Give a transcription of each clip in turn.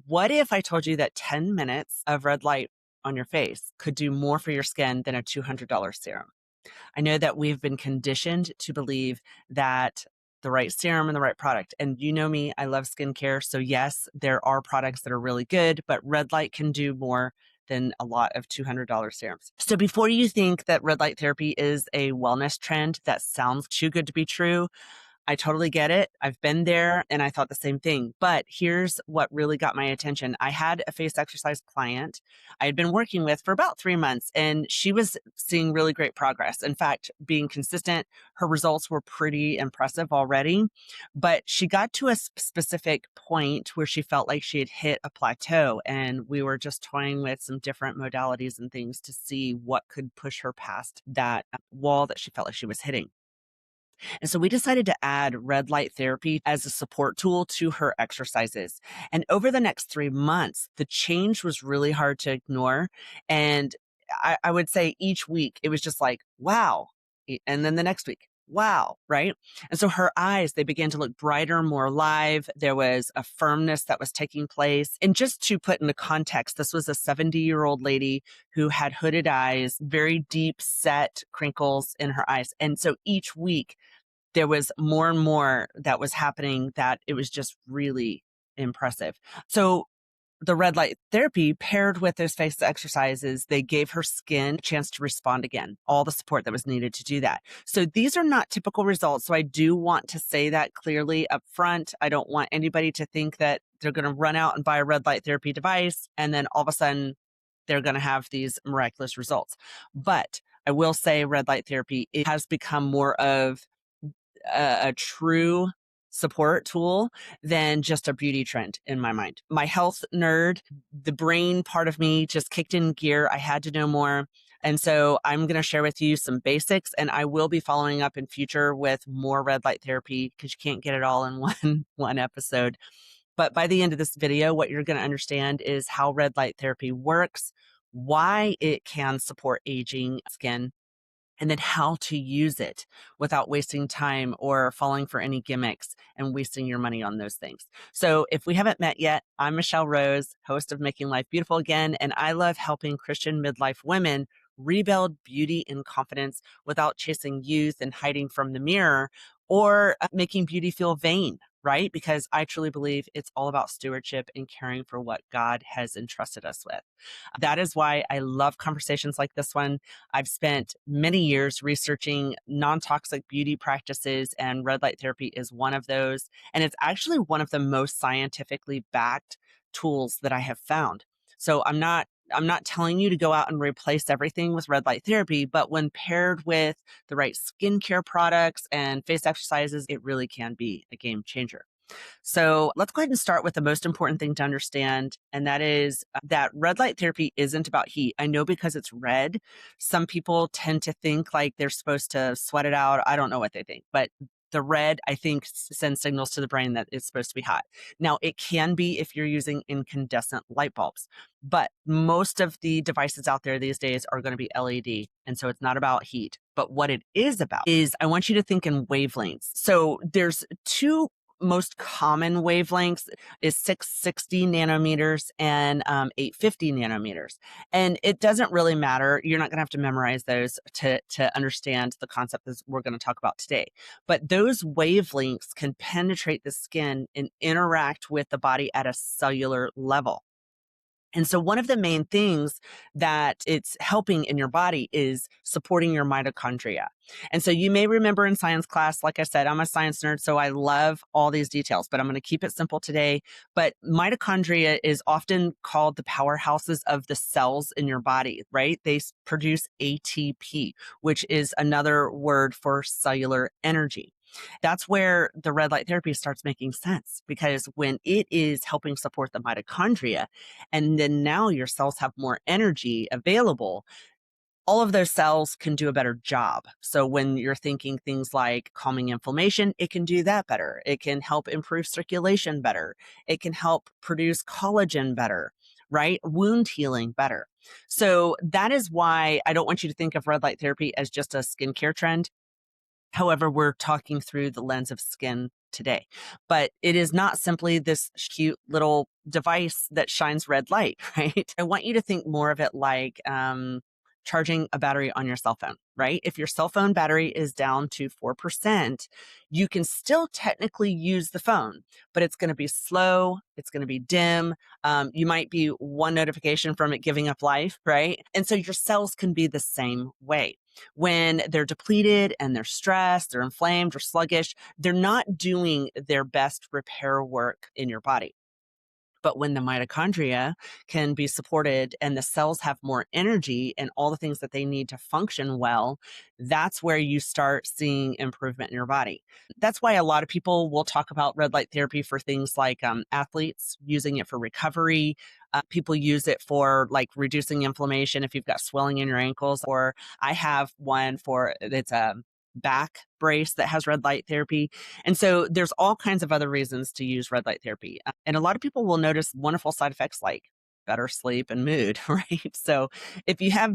What if I told you that 10 minutes of red light on your face could do more for your skin than a $200 serum? I know that we've been conditioned to believe that the right serum and the right product. And you know me, I love skincare. So, yes, there are products that are really good, but red light can do more than a lot of $200 serums. So, before you think that red light therapy is a wellness trend that sounds too good to be true, I totally get it. I've been there and I thought the same thing. But here's what really got my attention. I had a face exercise client I had been working with for about 3 months, and she was seeing really great progress. In fact, being consistent, her results were pretty impressive already. But she got to a specific point where she felt like she had hit a plateau, and we were just toying with some different modalities and things to see what could push her past that wall that she felt like she was hitting. And so we decided to add red light therapy as a support tool to her exercises. And over the next 3 months, the change was really hard to ignore. And I would say each week it was just like, wow. And then the next week, wow. Right. And so her eyes, they began to look brighter, more alive. There was a firmness that was taking place. And just to put into context, this was a 70-year-old lady who had hooded eyes, very deep set crinkles in her eyes. And so each week, there was more and more that was happening that it was just really impressive. So the red light therapy paired with those face exercises, they gave her skin a chance to respond again, all the support that was needed to do that. So these are not typical results. So I do want to say that clearly up front. I don't want anybody to think that they're going to run out and buy a red light therapy device and then all of a sudden they're going to have these miraculous results. But I will say red light therapy, it has become more of a true support tool than just a beauty trend in my mind. My health nerd, the brain part of me just kicked in gear. I had to know more. And so I'm going to share with you some basics, and I will be following up in future with more red light therapy because you can't get it all in one episode. But by the end of this video, what you're going to understand is how red light therapy works, why it can support aging skin, and then how to use it without wasting time or falling for any gimmicks and wasting your money on those things. So if we haven't met yet, I'm Michelle Rose, host of Making Life Beautiful Again, and I love helping Christian midlife women rebuild beauty and confidence without chasing youth and hiding from the mirror or making beauty feel vain, right? Because I truly believe it's all about stewardship and caring for what God has entrusted us with. That is why I love conversations like this one. I've spent many years researching non-toxic beauty practices, and red light therapy is one of those. And it's actually one of the most scientifically backed tools that I have found. So I'm not telling you to go out and replace everything with red light therapy, but when paired with the right skincare products and face exercises, it really can be a game changer. So let's go ahead and start with the most important thing to understand, and that is that red light therapy isn't about heat. I know because it's red, some people tend to think like they're supposed to sweat it out. I don't know what they think, but the red, I think, sends signals to the brain that it's supposed to be hot. Now, it can be if you're using incandescent light bulbs, but most of the devices out there these days are going to be LED. And so it's not about heat. But what it is about is I want you to think in wavelengths. So there's two most common wavelengths is 660 nanometers and 850 nanometers. And it doesn't really matter. You're not going to have to memorize those to understand the concept that we're going to talk about today. But those wavelengths can penetrate the skin and interact with the body at a cellular level. And so one of the main things that it's helping in your body is supporting your mitochondria. And so you may remember in science class, like I said, I'm a science nerd, so I love all these details, but I'm going to keep it simple today. But mitochondria is often called the powerhouses of the cells in your body, right? They produce ATP, which is another word for cellular energy. That's where the red light therapy starts making sense, because when it is helping support the mitochondria, and then now your cells have more energy available, all of those cells can do a better job. So when you're thinking things like calming inflammation, it can do that better. It can help improve circulation better. It can help produce collagen better, right? Wound healing better. So that is why I don't want you to think of red light therapy as just a skincare trend. However, we're talking through the lens of skin today. But it is not simply this cute little device that shines red light, right? I want you to think more of it like charging a battery on your cell phone, right? If your cell phone battery is down to 4%, you can still technically use the phone, but it's going to be slow, it's going to be dim. You might be one notification from it giving up life, right? And so your cells can be the same way. When they're depleted and they're stressed, they're inflamed or sluggish, they're not doing their best repair work in your body. But when the mitochondria can be supported and the cells have more energy and all the things that they need to function well, that's where you start seeing improvement in your body. That's why a lot of people will talk about red light therapy for things like athletes using it for recovery. People use it for like reducing inflammation if you've got swelling in your ankles, or I have one for it's a back brace that has red light therapy. And so there's all kinds of other reasons to use red light therapy. And a lot of people will notice wonderful side effects like better sleep and mood, right? So if you have,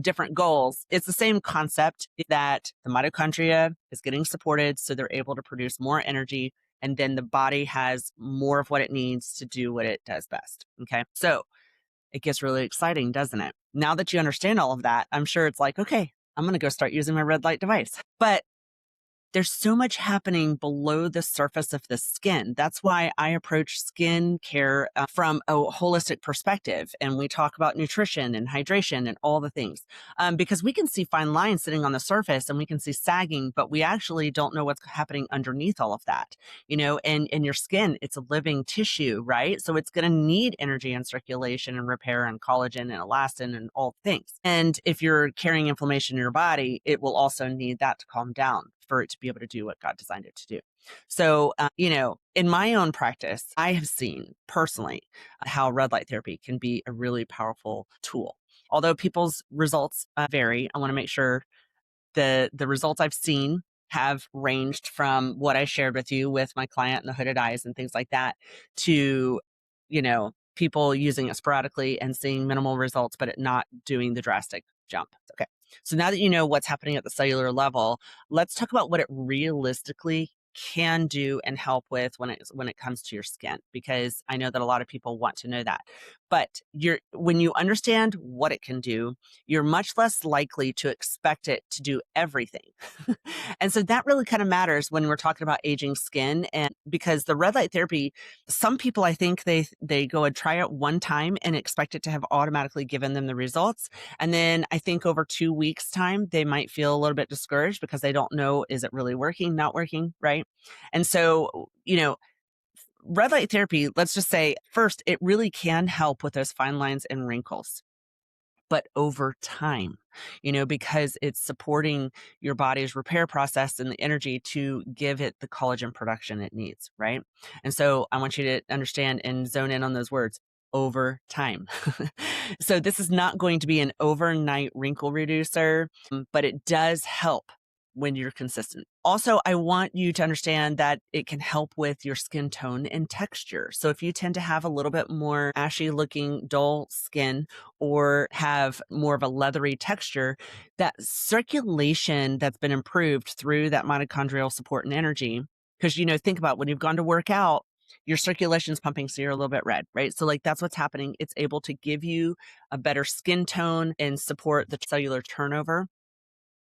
different goals, it's the same concept that the mitochondria is getting supported so they're able to produce more energy, and then the body has more of what it needs to do what it does best. Okay. So it gets really exciting, doesn't it? Now that you understand all of that, I'm sure it's like, okay, I'm going to go start using my red light device. But there's so much happening below the surface of the skin. That's why I approach skin care from a holistic perspective. And we talk about nutrition and hydration and all the things. Because we can see fine lines sitting on the surface and we can see sagging, but we actually don't know what's happening underneath all of that. And your skin, it's a living tissue, right? So it's going to need energy and circulation and repair and collagen and elastin and all things. And if you're carrying inflammation in your body, it will also need that to calm down for it to be able to do what God designed it to do. So, in my own practice, I have seen personally how red light therapy can be a really powerful tool. Although people's results vary, I want to make sure the results I've seen have ranged from what I shared with you with my client and the hooded eyes and things like that to, people using it sporadically and seeing minimal results, but it not doing the drastic jump. Okay. So now that you know what's happening at the cellular level, let's talk about what it realistically can do and help with when it comes to your skin, because I know that a lot of people want to know that. But when you understand what it can do, you're much less likely to expect it to do everything. And so that really kind of matters when we're talking about aging skin. And because the red light therapy, some people, I think they go and try it one time and expect it to have automatically given them the results. And then I think over 2 weeks time, they might feel a little bit discouraged because they don't know, is it really working, not working, right? And so, red light therapy, let's just say first, it really can help with those fine lines and wrinkles. But over time, because it's supporting your body's repair process and the energy to give it the collagen production it needs, right? And so I want you to understand and zone in on those words: over time. So this is not going to be an overnight wrinkle reducer, but it does help when you're consistent. Also, I want you to understand that it can help with your skin tone and texture. So if you tend to have a little bit more ashy looking, dull skin, or have more of a leathery texture, that circulation that's been improved through that mitochondrial support and energy. Because, think about when you've gone to work out, your circulation's pumping, so you're a little bit red, right? So like that's what's happening. It's able to give you a better skin tone and support the cellular turnover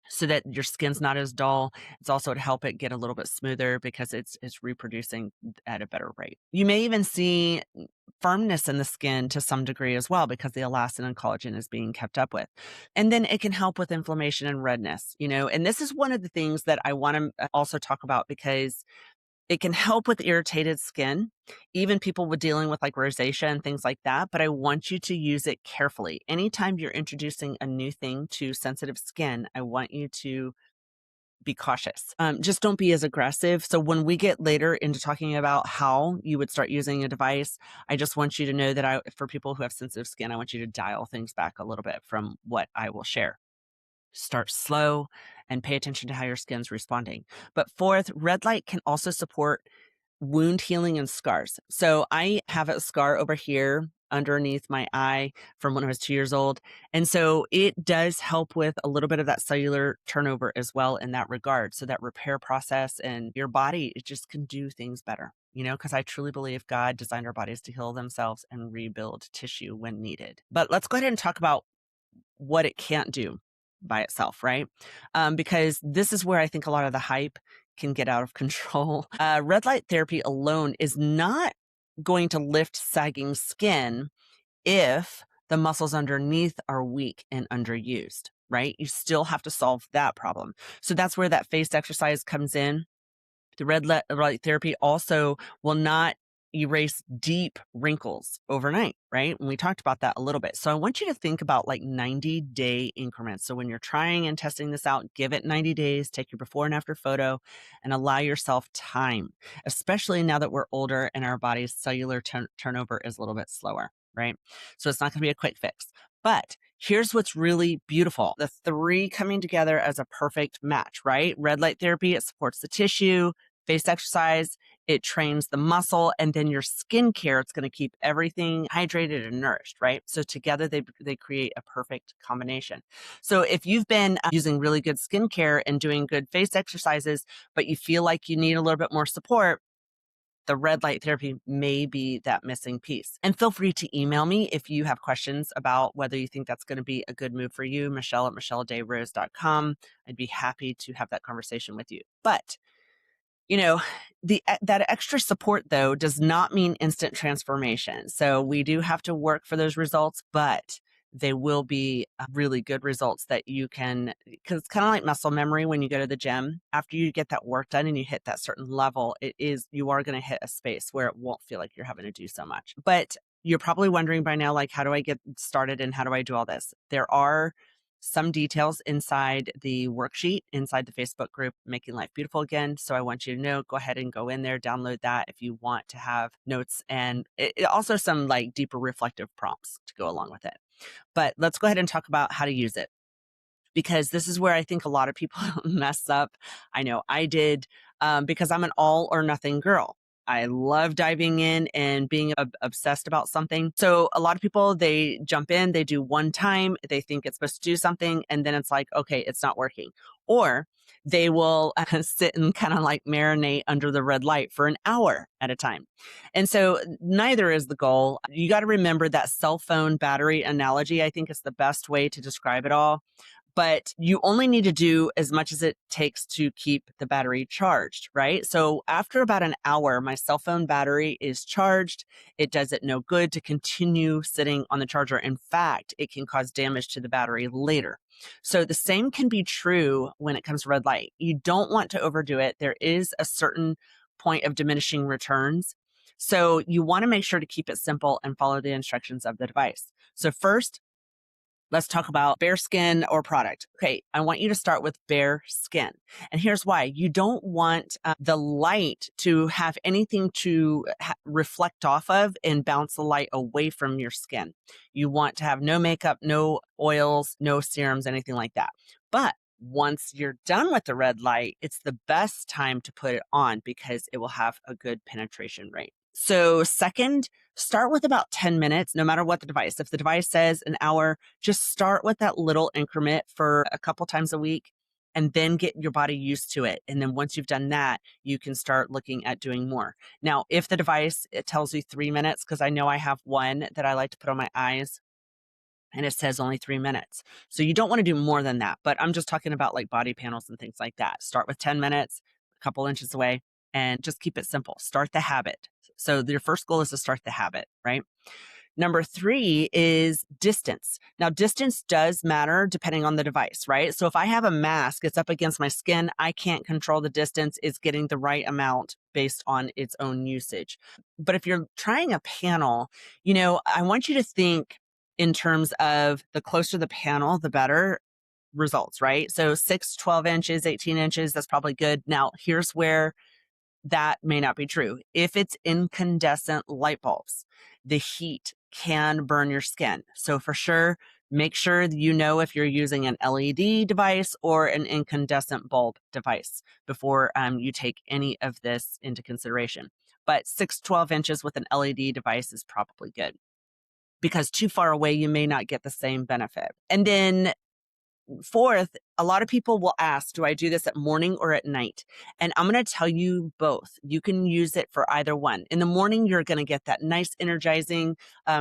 so that your skin's not as dull. It's also to help it get a little bit smoother because it's reproducing at a better rate. You may even see firmness in the skin to some degree as well because the elastin and collagen is being kept up with. And then it can help with inflammation and redness, and this is one of the things that I want to also talk about because it can help with irritated skin, even people with dealing with like rosacea and things like that. But I want you to use it carefully. Anytime you're introducing a new thing to sensitive skin, I want you to be cautious. Just don't be as aggressive. So when we get later into talking about how you would start using a device, I just want you to know that for people who have sensitive skin, I want you to dial things back a little bit from what I will share. Start slow and pay attention to how your skin's responding. But fourth, red light can also support wound healing and scars. So I have a scar over here underneath my eye from when I was 2 years old. And so it does help with a little bit of that cellular turnover as well in that regard. So that repair process and your body, it just can do things better, because I truly believe God designed our bodies to heal themselves and rebuild tissue when needed. But let's go ahead and talk about what it can't do by itself, right? Because this is where I think a lot of the hype can get out of control. Red light therapy alone is not going to lift sagging skin if the muscles underneath are weak and underused, right? You still have to solve that problem. So that's where that face exercise comes in. The light therapy also will not erase deep wrinkles overnight, right? And we talked about that a little bit. So I want you to think about like 90-day increments. So when you're trying and testing this out, give it 90 days, take your before and after photo, and allow yourself time, especially now that we're older and our body's cellular turnover is a little bit slower, right? So it's not going to be a quick fix. But here's what's really beautiful. The three coming together as a perfect match, right? Red light therapy, it supports the tissue. Face exercise, it trains the muscle, and then your skincare, it's going to keep everything hydrated and nourished, right? So together they create a perfect combination. So if you've been using really good skincare and doing good face exercises, but you feel like you need a little bit more support, the red light therapy may be that missing piece. And feel free to email me if you have questions about whether you think that's going to be a good move for you, Michelle@michelledayrose.com. I'd be happy to have that conversation with you. But that extra support though does not mean instant transformation. So we do have to work for those results, but they will be really good results that you can, because it's kind of like muscle memory when you go to the gym. After you get that work done and you hit that certain level, you are going to hit a space where it won't feel like you're having to do so much. But you're probably wondering by now, like, how do I get started and how do I do all this? There are some details inside the worksheet, inside the Facebook group, Making Life Beautiful Again. So I want you to know, go ahead and go in there, download that if you want to have notes and also some like deeper reflective prompts to go along with it. But let's go ahead and talk about how to use it, because this is where I think a lot of people mess up. I know I did, because I'm an all or nothing girl. I love diving in and being obsessed about something. So a lot of people, they jump in, they do one time, they think it's supposed to do something, and then it's like, okay, it's not working. Or they will sit and kind of like marinate under the red light for an hour at a time. And so neither is the goal. You got to remember that cell phone battery analogy. I think is the best way to describe it all. But you only need to do as much as it takes to keep the battery charged, right? So after about an hour, my cell phone battery is charged. It does it no good to continue sitting on the charger. In fact, it can cause damage to the battery later. So the same can be true when it comes to red light. You don't want to overdo it. There is a certain point of diminishing returns. So you want to make sure to keep it simple and follow the instructions of the device. So first, let's talk about bare skin or product. Okay, I want you to start with bare skin. And here's why. You don't want the light to have anything to reflect off of and bounce the light away from your skin. You want to have no makeup, no oils, no serums, anything like that. But once you're done with the red light, it's the best time to put it on because it will have a good penetration rate. So second, start with about 10 minutes, no matter what the device. If the device says an hour, just start with that little increment for a couple times a week and then get your body used to it. And then once you've done that, you can start looking at doing more. Now, if the device, it tells you 3 minutes, because I know I have one that I like to put on my eyes and it says only 3 minutes. So you don't want to do more than that, but I'm just talking about like body panels and things like that. Start with 10 minutes, a couple inches away, and just keep it simple. Start the habit. So your first goal is to start the habit, right? Number 3 is distance. Now, distance does matter depending on the device, right? So if I have a mask, it's up against my skin, I can't control the distance. It's getting the right amount based on its own usage. But if you're trying a panel, I want you to think in terms of the closer the panel, the better results, right? So 6, 12 inches, 18 inches, that's probably good. Now, here's where that may not be true. If it's incandescent light bulbs, the heat can burn your skin. So for sure, make sure you know if you're using an LED device or an incandescent bulb device before you take any of this into consideration. But 6, 12 inches with an LED device is probably good. because too far away, you may not get the same benefit. And then fourth, a lot of people will ask, do I do this at morning or at night? And I'm going to tell you both. You can use it for either one. In the morning, you're going to get that nice energizing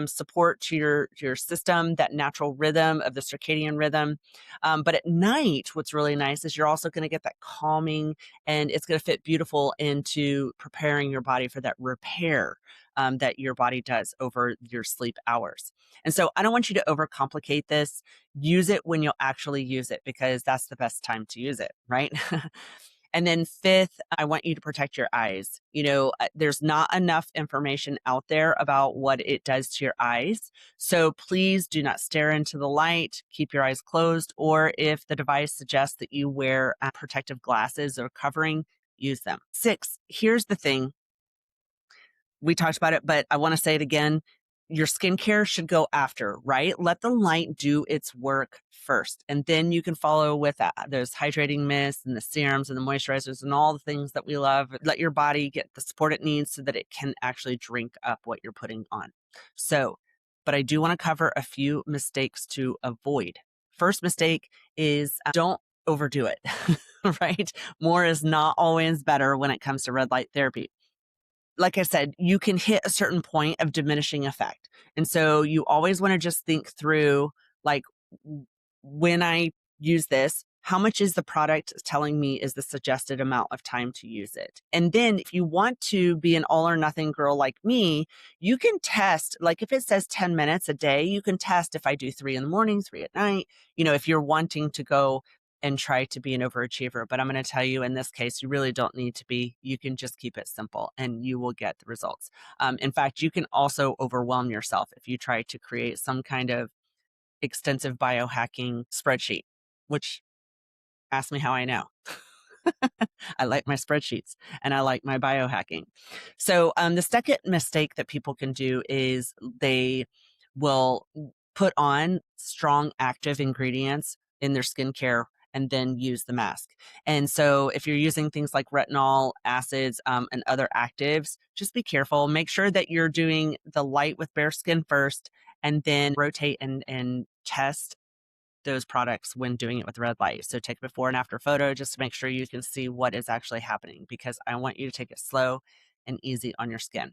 support to your system, that natural rhythm of the circadian rhythm. But at night, what's really nice is you're also going to get that calming, and it's going to fit beautiful into preparing your body for that repair that your body does over your sleep hours. And so I don't want you to overcomplicate this. Use it when you'll actually use it, because that's the best time to use it, right? And then fifth, I want you to protect your eyes. There's not enough information out there about what it does to your eyes. So please do not stare into the light, keep your eyes closed, or if the device suggests that you wear protective glasses or covering, use them. Six, here's the thing. We talked about it, but I want to say it again. Your skincare should go after, right? Let the light do its work first. And then you can follow with those hydrating mists and the serums and the moisturizers and all the things that we love. Let your body get the support it needs so that it can actually drink up what you're putting on. But I do want to cover a few mistakes to avoid. First mistake is don't overdo it, right? More is not always better when it comes to red light therapy. Like I said, you can hit a certain point of diminishing effect. And so you always want to just think through, like, when I use this, how much is the product telling me is the suggested amount of time to use it? And then if you want to be an all or nothing girl like me, you can test, like if it says 10 minutes a day, you can test if I do 3 in the morning, 3 at night, if you're wanting to go and try to be an overachiever. But I'm going to tell you, in this case, you really don't need to be. You can just keep it simple and you will get the results. In fact, you can also overwhelm yourself if you try to create some kind of extensive biohacking spreadsheet, which, ask me how I know. I like my spreadsheets and I like my biohacking. So the second mistake that people can do is they will put on strong active ingredients in their skincare and then use the mask. And so if you're using things like retinol, acids, and other actives, just be careful. Make sure that you're doing the light with bare skin first, and then rotate and test those products when doing it with red light. So take a before and after photo just to make sure you can see what is actually happening, because I want you to take it slow and easy on your skin.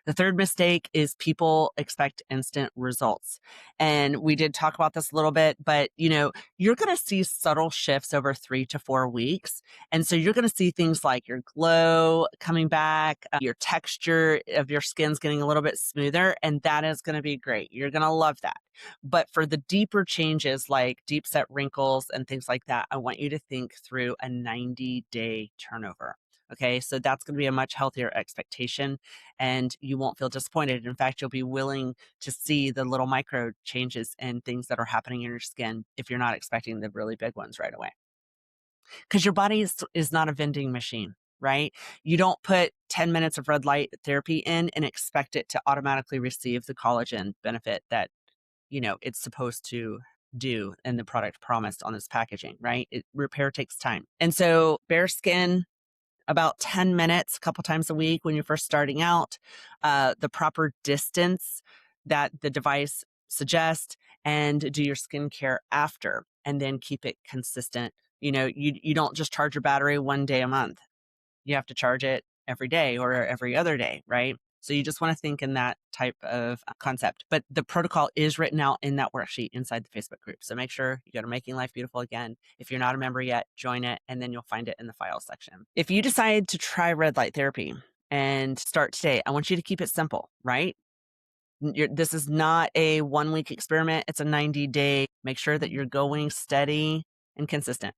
The third mistake is people expect instant results. And we did talk about this a little bit, but you're going to see subtle shifts over 3 to 4 weeks. And so you're going to see things like your glow coming back, your texture of your skin's getting a little bit smoother, and that is going to be great. You're going to love that. But for the deeper changes like deep set wrinkles and things like that, I want you to think through a 90-day turnover. Okay, so that's going to be a much healthier expectation, and you won't feel disappointed. In fact, you'll be willing to see the little micro changes and things that are happening in your skin if you're not expecting the really big ones right away. Because your body is not a vending machine, right? You don't put 10 minutes of red light therapy in and expect it to automatically receive the collagen benefit that it's supposed to do and the product promised on this packaging, right? Repair takes time. And so bare skin, about 10 minutes, a couple times a week when you're first starting out, the proper distance that the device suggests, and do your skincare after, and then keep it consistent. You don't just charge your battery one day a month. You have to charge it every day or every other day, right? So you just want to think in that type of concept. But the protocol is written out in that worksheet inside the Facebook group. So make sure you go to Making Life Beautiful again. If you're not a member yet, join it, and then you'll find it in the files section. If you decide to try red light therapy and start today, I want you to keep it simple, right? This is not a 1-week experiment. It's a 90-day. Make sure that you're going steady and consistent.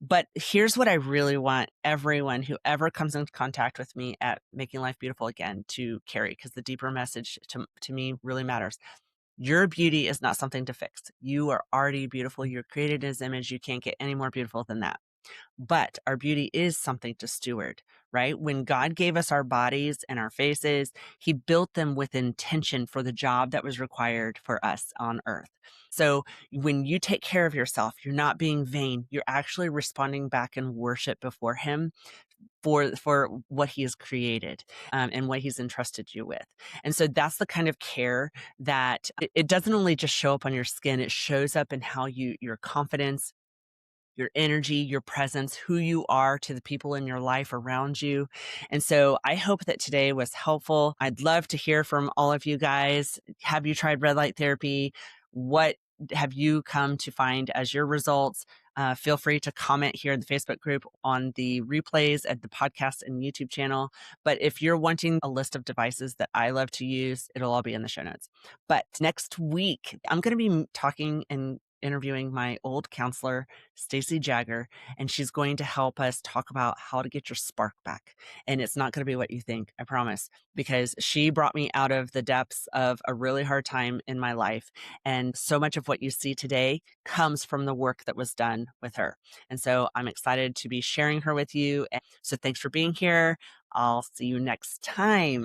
But here's what I really want everyone who ever comes into contact with me at Making Life Beautiful again to carry, because the deeper message to me really matters. Your beauty is not something to fix. You are already beautiful. You're created in His image. You can't get any more beautiful than that. But our beauty is something to steward, right? When God gave us our bodies and our faces, He built them with intention for the job that was required for us on earth. So when you take care of yourself, you're not being vain. You're actually responding back in worship before Him for what he has created, and what he's entrusted you with. And so that's the kind of care that it doesn't only just show up on your skin, it shows up in how your confidence, your energy, your presence, who you are to the people in your life around you. And so I hope that today was helpful. I'd love to hear from all of you guys. Have you tried red light therapy? What have you come to find as your results? Feel free to comment here in the Facebook group, on the replays at the podcast and YouTube channel. But if you're wanting a list of devices that I love to use, it'll all be in the show notes. But next week, I'm going to be talking and interviewing my old counselor, Stacey Jagger, and she's going to help us talk about how to get your spark back. And it's not going to be what you think, I promise, because she brought me out of the depths of a really hard time in my life. And so much of what you see today comes from the work that was done with her. And so I'm excited to be sharing her with you. So thanks for being here. I'll see you next time.